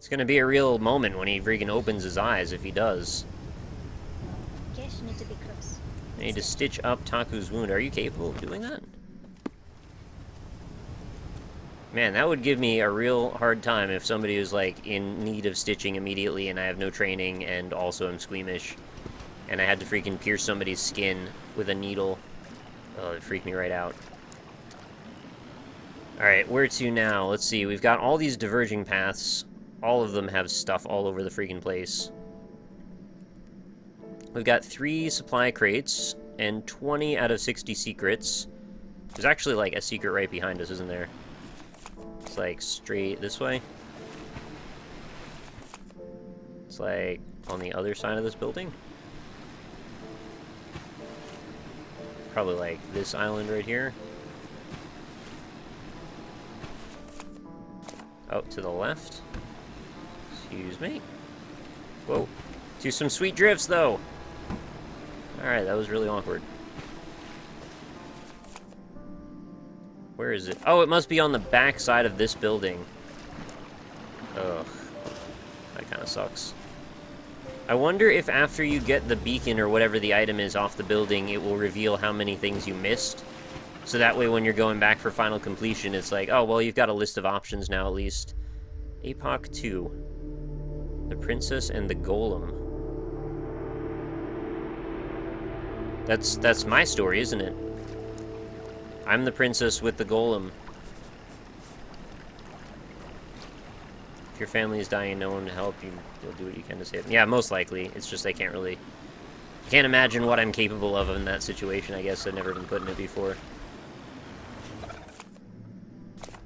It's gonna be a real moment when he freaking opens his eyes, if he does. I need to stitch up Taku's wound. Are you capable of doing that? Man, that would give me a real hard time if somebody was, like, in need of stitching immediately and I have no training and also am squeamish. And I had to freaking pierce somebody's skin with a needle. Oh, it freaked me right out. Alright, where to now? Let's see, we've got all these diverging paths. All of them have stuff all over the freaking place. We've got 3 supply crates and 20 out of 60 secrets. There's actually, like, a secret right behind us, isn't there? It's, like, straight this way. It's, like, on the other side of this building. Probably, like, this island right here. Oh, to the left. Excuse me. Whoa. Do some sweet drifts, though. Alright, that was really awkward. Where is it? Oh, it must be on the back side of this building. Ugh. That kind of sucks. I wonder if after you get the beacon or whatever the item is off the building, it will reveal how many things you missed. So that way when you're going back for final completion, it's like, oh, well, you've got a list of options now at least. Epoch 2. The Princess and the Golem. That's my story, isn't it? I'm the princess with the golem. If your family is dying and no one to help, you'll do what you can to save them. Yeah, most likely. It's just I can't imagine what I'm capable of in that situation, I guess. I've never been put in it before.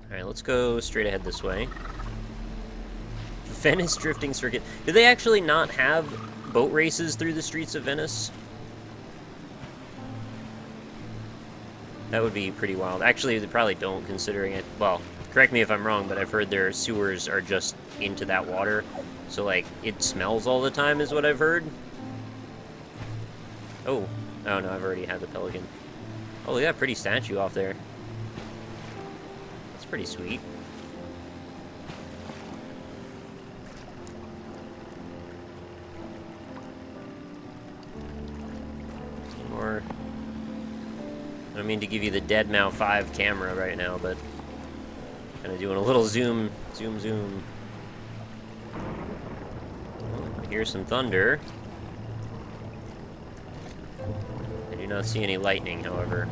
Alright, let's go straight ahead this way. Venice Drifting Circuit. Do they actually not have boat races through the streets of Venice? That would be pretty wild. Actually, they probably don't, considering it. Well, correct me if I'm wrong, but I've heard their sewers are just into that water. So, like, it smells all the time is what I've heard. Oh. Oh, no, I've already had the pelican. Oh, look at that pretty statue off there. That's pretty sweet. Some more. I don't mean to give you the Deadmau 5 camera right now, but kind of doing a little zoom. Oh, I hear some thunder. I do not see any lightning, however.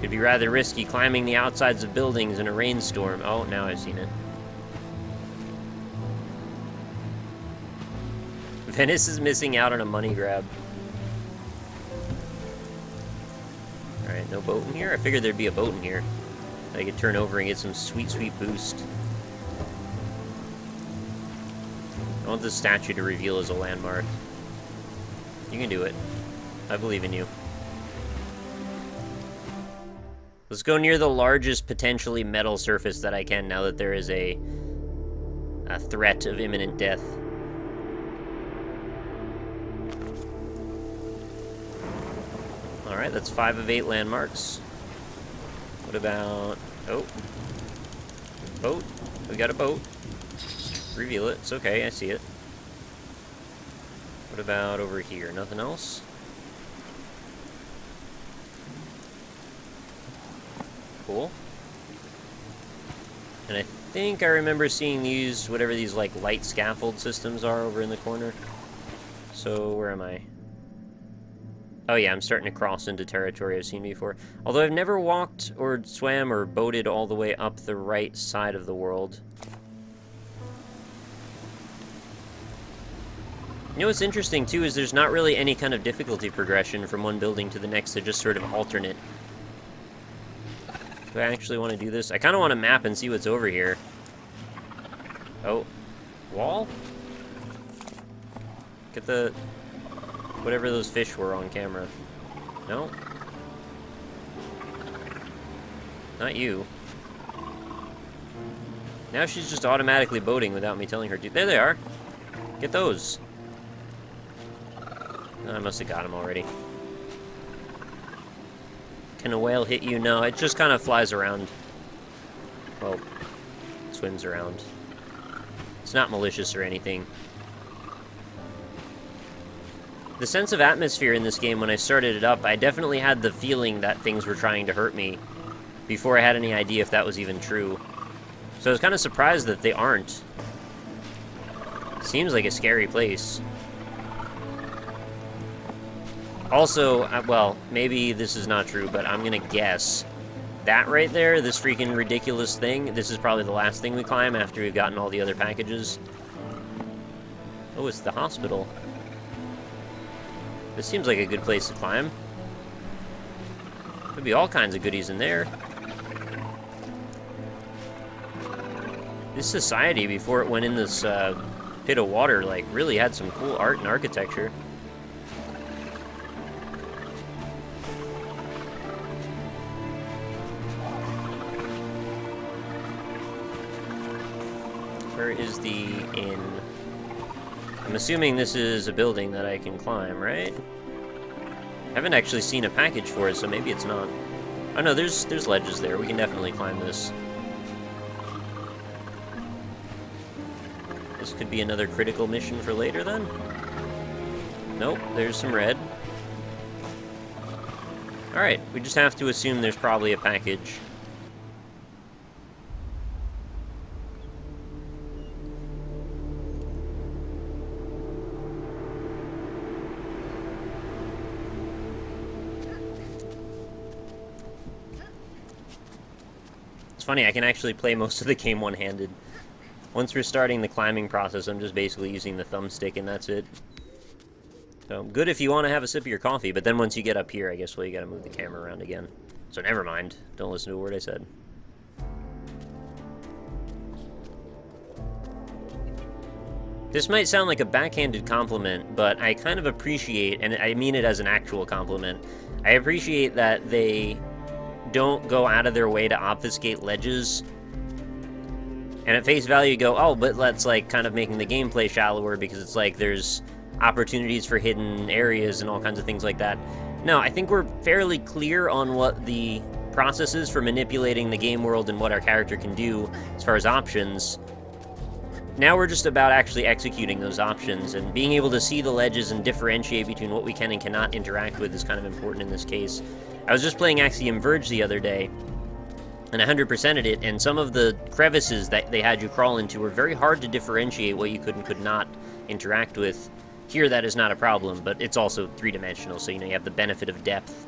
Could be rather risky climbing the outsides of buildings in a rainstorm. Oh, now I've seen it. Venice is missing out on a money grab. Alright, no boat in here? I figured there'd be a boat in here. I could turn over and get some sweet, sweet boost. I want this statue to reveal as a landmark. You can do it. I believe in you. Let's go near the largest potentially metal surface that I can now that there is a threat of imminent death. Alright, that's 5 of 8 landmarks. What about... oh. Boat. We got a boat. Reveal it. It's okay, I see it. What about over here? Nothing else? Cool. And I think I remember seeing these, whatever these, like, light scaffold systems are over in the corner. So, where am I? Oh yeah, I'm starting to cross into territory I've seen before. Although I've never walked or swam or boated all the way up the right side of the world. You know what's interesting too is there's not really any kind of difficulty progression from one building to the next. They're just sort of alternate. Do I actually want to do this? I kind of want to map and see what's over here. Oh. Wall? Get the... whatever those fish were on camera. No? Not you. Now she's just automatically boating without me telling her to. There they are. Get those. Oh, I must have got them already. Can a whale hit you? No, it just kind of flies around. Well, swims around. It's not malicious or anything. The sense of atmosphere in this game, when I started it up, I definitely had the feeling that things were trying to hurt me before I had any idea if that was even true. So I was kind of surprised that they aren't. Seems like a scary place. Also, well, maybe this is not true, but I'm gonna guess that right there, this freaking ridiculous thing, this is probably the last thing we climb after we've gotten all the other packages. Oh, it's the hospital. This seems like a good place to climb. Could be all kinds of goodies in there. This society, before it went in this pit of water, like, really had some cool art and architecture. Where is the inn? I'm assuming this is a building that I can climb, right? I haven't actually seen a package for it, so maybe it's not. Oh no, there's ledges there. We can definitely climb this. This could be another critical mission for later, then? Nope, there's some red. Alright, we just have to assume there's probably a package. It's funny, I can actually play most of the game one-handed. Once we're starting the climbing process, I'm just basically using the thumbstick and that's it. So, good if you want to have a sip of your coffee, but then once you get up here, I guess, well, you gotta move the camera around again. So never mind. Don't listen to a word I said. This might sound like a backhanded compliment, but I kind of appreciate, and I mean it as an actual compliment, I appreciate that they don't go out of their way to obfuscate ledges. And at face value you go, oh, but that's like kind of making the gameplay shallower because it's like there's opportunities for hidden areas and all kinds of things like that. No, I think we're fairly clear on what the process is for manipulating the game world and what our character can do as far as options. Now we're just about actually executing those options, and being able to see the ledges and differentiate between what we can and cannot interact with is kind of important in this case. I was just playing Axiom Verge the other day, and I 100%ed it, and some of the crevices that they had you crawl into were very hard to differentiate what you could and could not interact with. Here that is not a problem, but it's also three-dimensional, so you know you have the benefit of depth.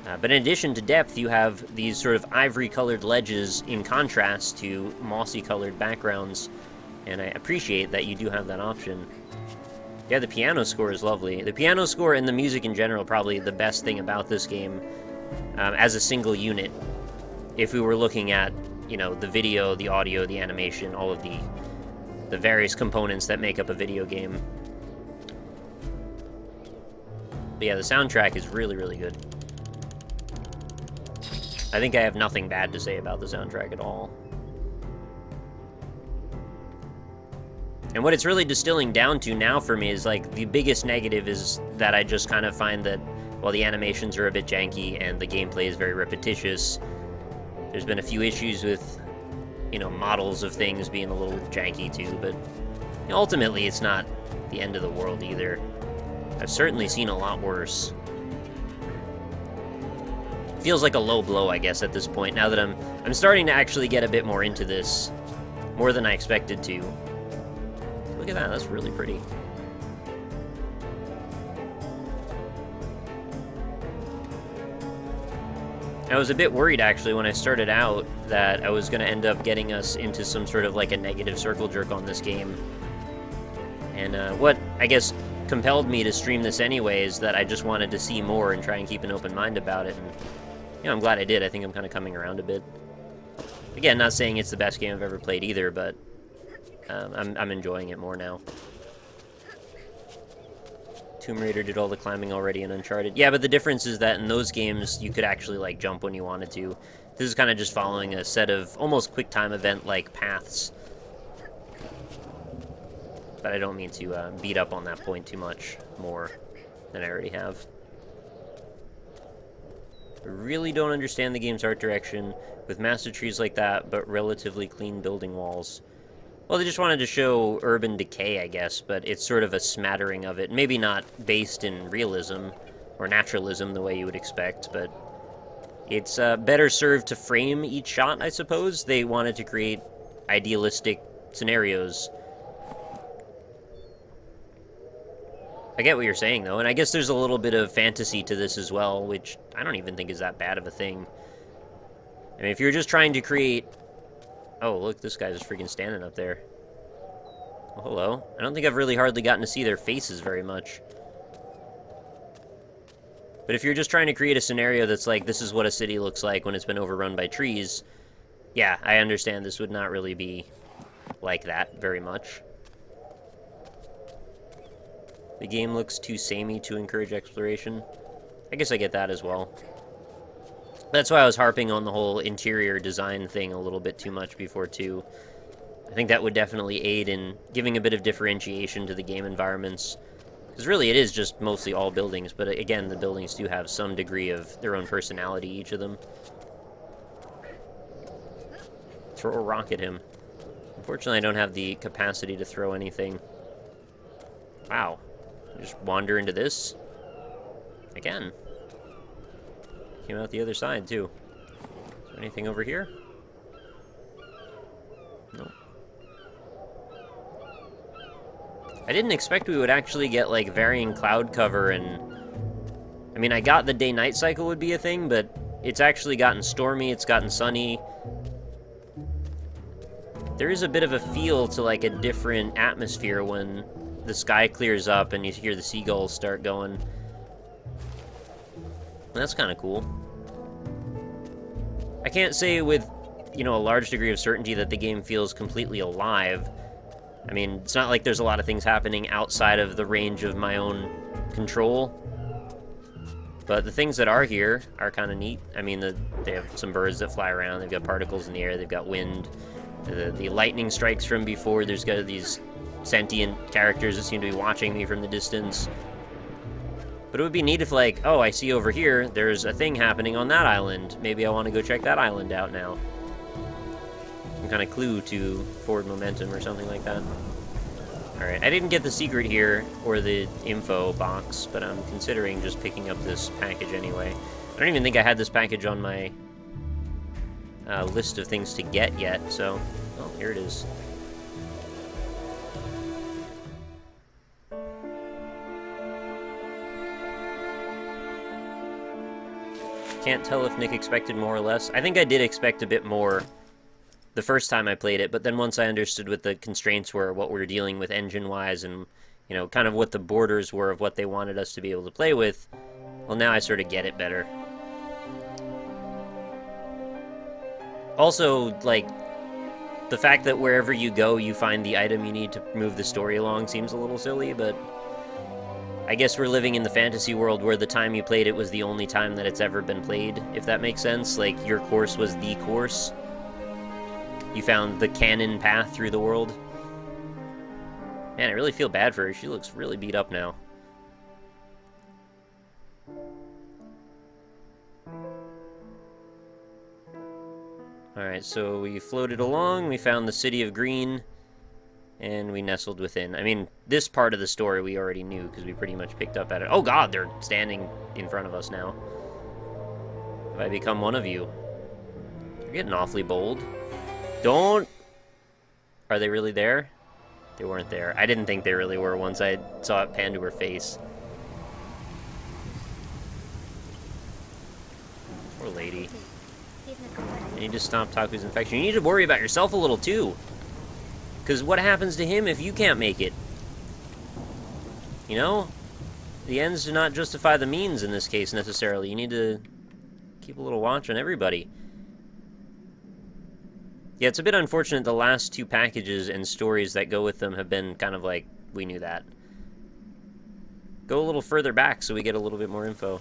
But in addition to depth, you have these sort of ivory-colored ledges in contrast to mossy-colored backgrounds, and I appreciate that you do have that option. Yeah, the piano score is lovely. The piano score and the music in general probably the best thing about this game as a single unit. If we were looking at, you know, the video, the audio, the animation, all of the various components that make up a video game. But yeah, the soundtrack is really, really good. I think I have nothing bad to say about the soundtrack at all. And what it's really distilling down to now for me is, like, the biggest negative is that I just kind of find that, while the animations are a bit janky and the gameplay is very repetitious, there's been a few issues with, you know, models of things being a little janky too, but you know, ultimately it's not the end of the world either. I've certainly seen a lot worse. Feels like a low blow, I guess, at this point, now that I'm starting to actually get a bit more into this, more than I expected to. Look at that, that's really pretty. I was a bit worried, actually, when I started out, that I was going to end up getting us into some sort of, like, a negative circle jerk on this game. And what, I guess, compelled me to stream this anyway is that I just wanted to see more and try and keep an open mind about it. And, you know, I'm glad I did. I think I'm kind of coming around a bit. Again, not saying it's the best game I've ever played either, but I'm enjoying it more now. Tomb Raider did all the climbing already in Uncharted. Yeah, but the difference is that in those games, you could actually, like, jump when you wanted to. This is kind of just following a set of almost quick-time event-like paths. But I don't mean to beat up on that point too much more than I already have. I really don't understand the game's art direction with massive trees like that, but relatively clean building walls. Well, they just wanted to show urban decay, I guess, but it's sort of a smattering of it. Maybe not based in realism or naturalism the way you would expect, but it's better served to frame each shot, I suppose. They wanted to create idealistic scenarios. I get what you're saying, though, and I guess there's a little bit of fantasy to this as well, which I don't even think is that bad of a thing. I mean, if you're just trying to create... Oh, look, this guy's just freaking standing up there. Well, hello. I don't think I've really hardly gotten to see their faces very much. But if you're just trying to create a scenario that's like, this is what a city looks like when it's been overrun by trees, yeah, I understand this would not really be like that very much. The game looks too samey to encourage exploration. I guess I get that as well. That's why I was harping on the whole interior design thing a little bit too much before, too. I think that would definitely aid in giving a bit of differentiation to the game environments. Because really, it is just mostly all buildings, but again, the buildings do have some degree of their own personality, each of them. Throw a rock at him. Unfortunately, I don't have the capacity to throw anything. Wow. Just wander into this. Again. Came out the other side, too. Is there anything over here? Nope. I didn't expect we would actually get, like, varying cloud cover and... I mean, I got the day-night cycle would be a thing, but it's actually gotten stormy, it's gotten sunny. There is a bit of a feel to, like, a different atmosphere when the sky clears up and you hear the seagulls start going. That's kind of cool. I can't say with, you know, a large degree of certainty that the game feels completely alive. I mean, it's not like there's a lot of things happening outside of the range of my own control. But the things that are here are kind of neat. I mean, they have some birds that fly around, they've got particles in the air, they've got wind. The lightning strikes from before, there's got these sentient characters that seem to be watching me from the distance. But it would be neat if, like, oh, I see over here, there's a thing happening on that island. Maybe I want to go check that island out now. Some kind of clue to forward momentum or something like that. Alright, I didn't get the secret here, or the info box, but I'm considering just picking up this package anyway. I don't even think I had this package on my list of things to get yet, so... Oh, here it is. Can't tell if Nick expected more or less. I think I did expect a bit more the first time I played it, but then once I understood what the constraints were, what we were dealing with engine-wise, and, you know, kind of what the borders were of what they wanted us to be able to play with, well, now I sort of get it better. Also, like, the fact that wherever you go, you find the item you need to move the story along seems a little silly, but I guess we're living in the fantasy world where the time you played it was the only time that it's ever been played, if that makes sense. Like, your course was the course. You found the canon path through the world. Man, I really feel bad for her. She looks really beat up now. Alright, so we floated along, we found the City of Green, and we nestled within. I mean, this part of the story we already knew, because we pretty much picked up at it. Oh god, they're standing in front of us now. Have I become one of you? You're getting awfully bold. Don't... Are they really there? They weren't there. I didn't think they really were once I saw it pan to her face. Poor lady. You need to stop Taku's infection. You need to worry about yourself a little, too. Because what happens to him if you can't make it? You know? The ends do not justify the means in this case, necessarily. You need to keep a little watch on everybody. Yeah, it's a bit unfortunate the last two packages and stories that go with them have been kind of like, we knew that. Go a little further back so we get a little bit more info.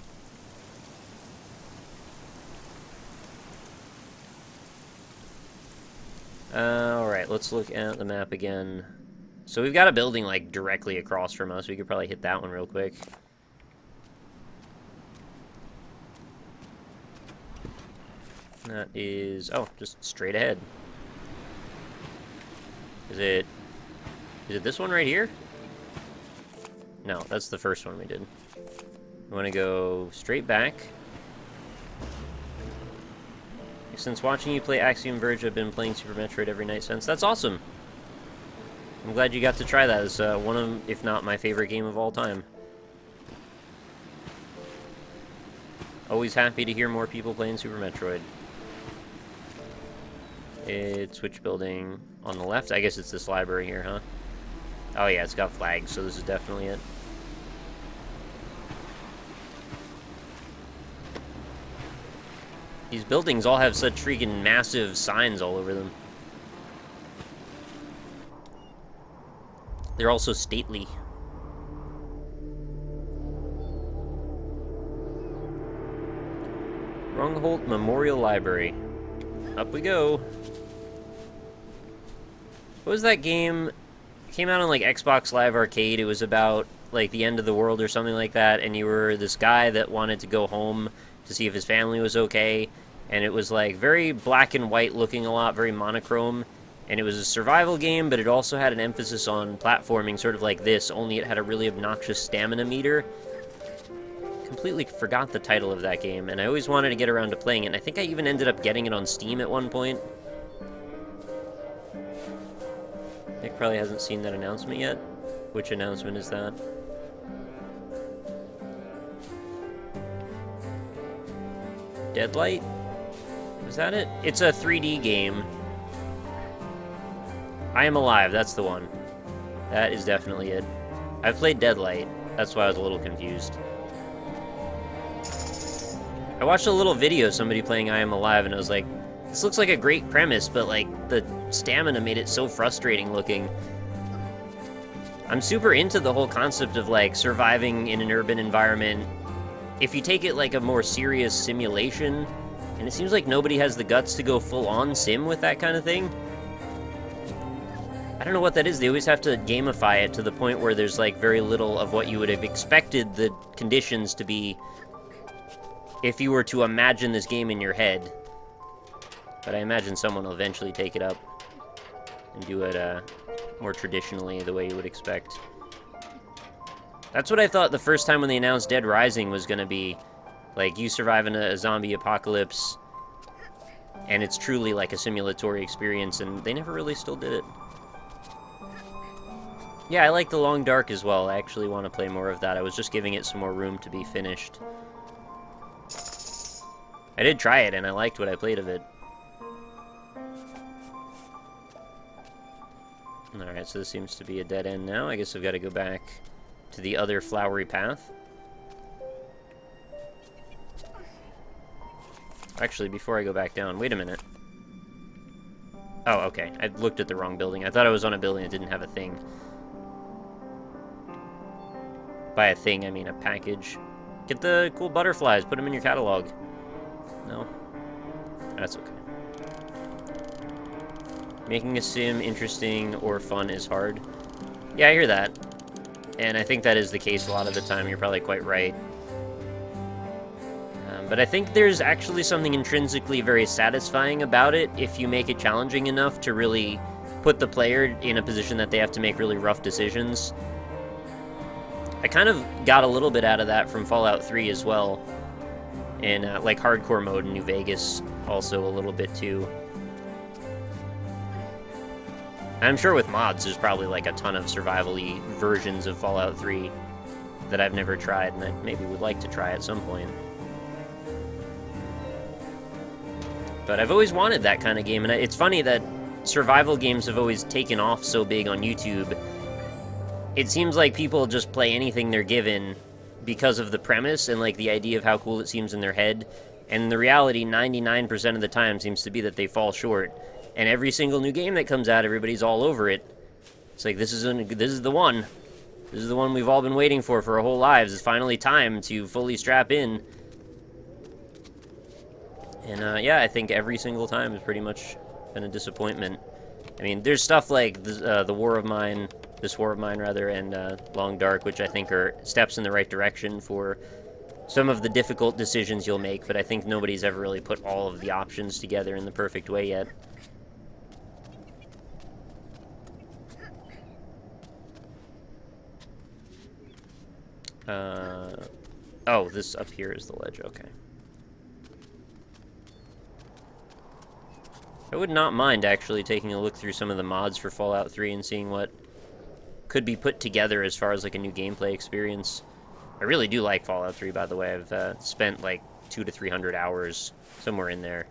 Alright, let's look at the map again. So we've got a building, like, directly across from us. We could probably hit that one real quick. That is... oh, just straight ahead. Is it this one right here? No, that's the first one we did. We want to go straight back. Since watching you play Axiom Verge, I've been playing Super Metroid every night since. That's awesome. I'm glad you got to try that. It's one of, if not my favorite game of all time. Always happy to hear more people playing Super Metroid. It's which building? On the left? I guess it's this library here, huh? Oh yeah, it's got flags, so this is definitely it. These buildings all have such freaking massive signs all over them. They're also stately. Rungholt Memorial Library. Up we go. What was that game? It came out on like Xbox Live Arcade. It was about like the end of the world or something like that, and you were this guy that wanted to go home to see if his family was okay, and it was like very black and white looking a lot, very monochrome, and it was a survival game, but it also had an emphasis on platforming, sort of like this, only it had a really obnoxious stamina meter. Completely forgot the title of that game, and I always wanted to get around to playing it, and I think I even ended up getting it on Steam at one point. Nick probably hasn't seen that announcement yet. Which announcement is that? Deadlight? Was that it? It's a 3D game. I Am Alive, that's the one. That is definitely it. I've played Deadlight. That's why I was a little confused. I watched a little video of somebody playing I Am Alive, and I was like, this looks like a great premise, but like the stamina made it so frustrating looking. I'm super into the whole concept of like surviving in an urban environment. If you take it like a more serious simulation, and it seems like nobody has the guts to go full-on sim with that kind of thing. I don't know what that is. They always have to gamify it to the point where there's like very little of what you would have expected the conditions to be if you were to imagine this game in your head. But I imagine someone will eventually take it up and do it more traditionally, the way you would expect. That's what I thought the first time when they announced Dead Rising was going to be. Like, you survive in a zombie apocalypse, and it's truly like a simulatory experience, and they never really still did it. Yeah, I like The Long Dark as well. I actually want to play more of that. I was just giving it some more room to be finished. I did try it, and I liked what I played of it. Alright, so this seems to be a dead end now. I guess I've got to go back to the other flowery path. Actually, before I go back down, wait a minute. Oh, okay. I looked at the wrong building. I thought I was on a building that didn't have a thing. By a thing, I mean a package. Get the cool butterflies. Put them in your catalog. No? That's okay. Making a sim interesting or fun is hard. Yeah, I hear that. And I think that is the case a lot of the time. You're probably quite right. But I think there's actually something intrinsically very satisfying about it if you make it challenging enough to really put the player in a position that they have to make really rough decisions. I kind of got a little bit out of that from Fallout 3 as well. And like hardcore mode in New Vegas also a little bit too. I'm sure with mods there's probably like a ton of survival-y versions of Fallout 3 that I've never tried and that maybe would like to try at some point. But I've always wanted that kind of game, and it's funny that survival games have always taken off so big on YouTube. It seems like people just play anything they're given because of the premise and like the idea of how cool it seems in their head, and the reality 99% of the time seems to be that they fall short. And every single new game that comes out, everybody's all over it. It's like, this is the one. This is the one we've all been waiting for our whole lives. It's finally time to fully strap in. And yeah, I think every single time has pretty much been a disappointment. I mean, there's stuff like This War of Mine, and Long Dark, which I think are steps in the right direction for some of the difficult decisions you'll make, but I think nobody's ever really put all of the options together in the perfect way yet. Oh, this up here is the ledge, okay. I would not mind actually taking a look through some of the mods for Fallout 3 and seeing what could be put together as far as like a new gameplay experience. I really do like Fallout 3, by the way. I've spent like 200 to 300 hours, somewhere in there,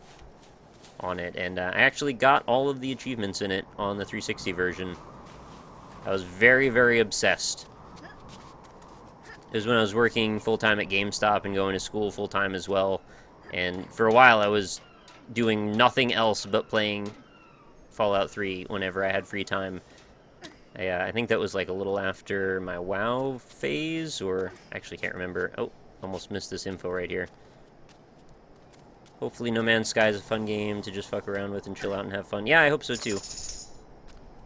on it, and I actually got all of the achievements in it on the 360 version. I was very, very obsessed. It was when I was working full-time at GameStop and going to school full-time as well, and for a while I was doing nothing else but playing Fallout 3 whenever I had free time. I think that was like a little after my WoW phase, or actually can't remember. Oh, almost missed this info right here. Hopefully No Man's Sky is a fun game to just fuck around with and chill out and have fun. Yeah, I hope so too.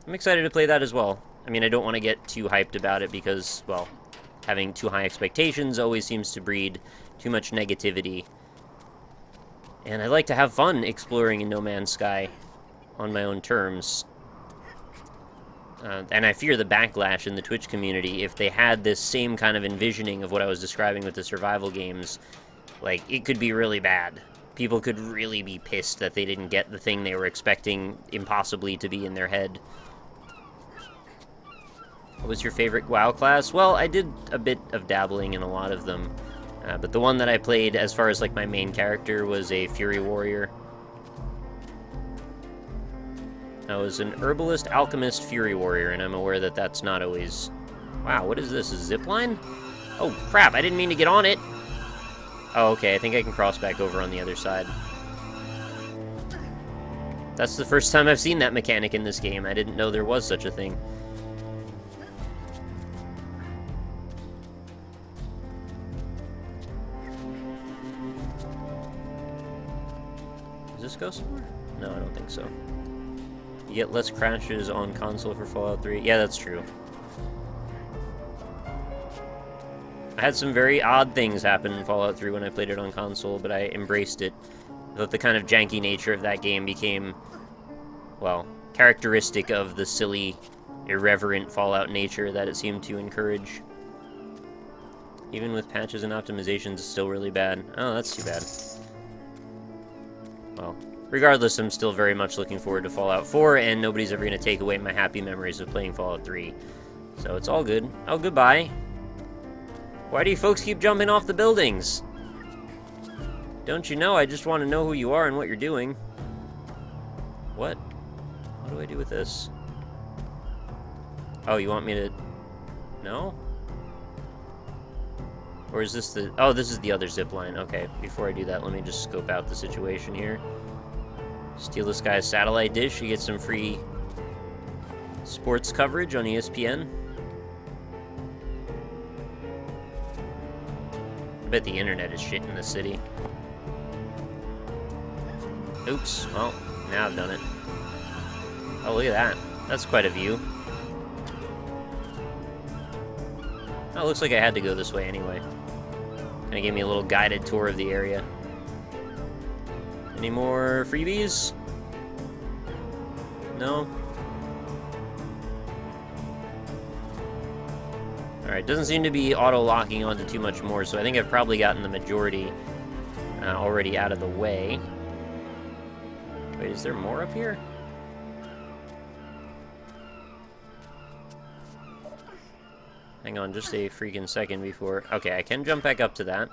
I'm excited to play that as well. I mean, I don't want to get too hyped about it because, well, having too high expectations always seems to breed too much negativity. And I like to have fun exploring in No Man's Sky on my own terms. And I fear the backlash in the Twitch community if they had this same kind of envisioning of what I was describing with the survival games. Like, it could be really bad. People could really be pissed that they didn't get the thing they were expecting impossibly to be in their head. What was your favorite WoW class? Well, I did a bit of dabbling in a lot of them. But the one that I played as far as like my main character was a Fury Warrior. I was an Herbalist, Alchemist, Fury Warrior, and I'm aware that that's not always... Wow, what is this, a zip line? Oh, crap, I didn't mean to get on it! Oh, okay, I think I can cross back over on the other side. That's the first time I've seen that mechanic in this game. I didn't know there was such a thing. Does this go somewhere? No, I don't think so. You get less crashes on console for Fallout 3. Yeah, that's true. I had some very odd things happen in Fallout 3 when I played it on console, but I embraced it. But the kind of janky nature of that game became, well, characteristic of the silly, irreverent Fallout nature that it seemed to encourage. Even with patches and optimizations, it's still really bad. Oh, that's too bad. Well, regardless, I'm still very much looking forward to Fallout 4, and nobody's ever going to take away my happy memories of playing Fallout 3. So it's all good. Oh, goodbye. Why do you folks keep jumping off the buildings? Don't you know? I just want to know who you are and what you're doing. What? What do I do with this? Oh, you want me to... No? Or is this the... Oh, this is the other zip line. Okay, before I do that, let me just scope out the situation here. Steal this guy's satellite dish. You get some free sports coverage on ESPN. I bet the internet is shit in the city. Oops. Well, now I've done it. Oh, look at that. That's quite a view. Oh, it looks like I had to go this way anyway. Kinda gave me a little guided tour of the area. Any more freebies? No? Alright, doesn't seem to be auto-locking onto too much more, so I think I've probably gotten the majority already out of the way. Wait, is there more up here? Hang on just a freaking second before... Okay, I can jump back up to that.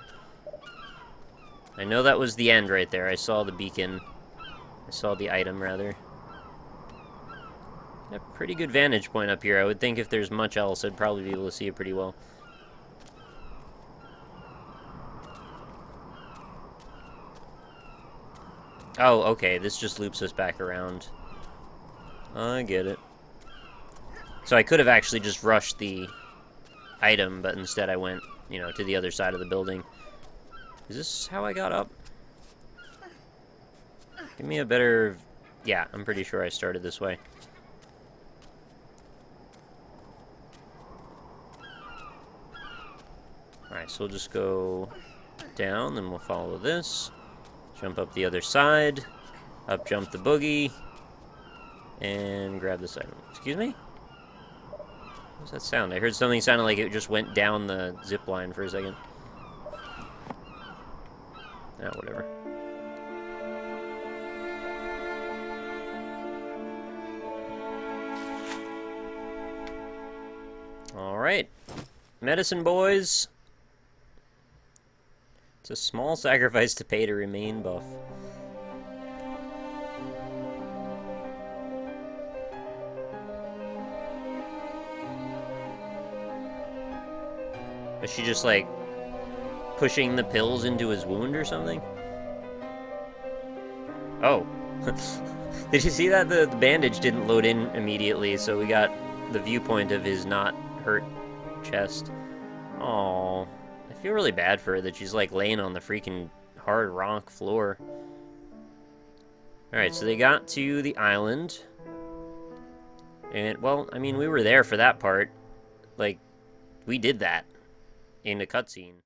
I know that was the end right there. I saw the beacon. I saw the item, rather. A pretty good vantage point up here. I would think if there's much else, I'd probably be able to see it pretty well. Oh, okay. This just loops us back around. I get it. So I could have actually just rushed the item, but instead I went, you know, to the other side of the building. Is this how I got up? Give me a better... Yeah, I'm pretty sure I started this way. Alright, so we'll just go down, then we'll follow this. Jump up the other side. Up jump the boogie. And grab this item. Excuse me? What's that sound? I heard something sounded like it just went down the zip line for a second. Ah, whatever. Alright. Medicine boys. It's a small sacrifice to pay to remain buff. Is she just, like, pushing the pills into his wound or something? Oh. Did you see that? The bandage didn't load in immediately, so we got the viewpoint of his not hurt chest. Aww. I feel really bad for her that she's, like, laying on the freaking hard rock floor. Alright, so they got to the island. And, well, I mean, we were there for that part. Like, we did that in a cutscene.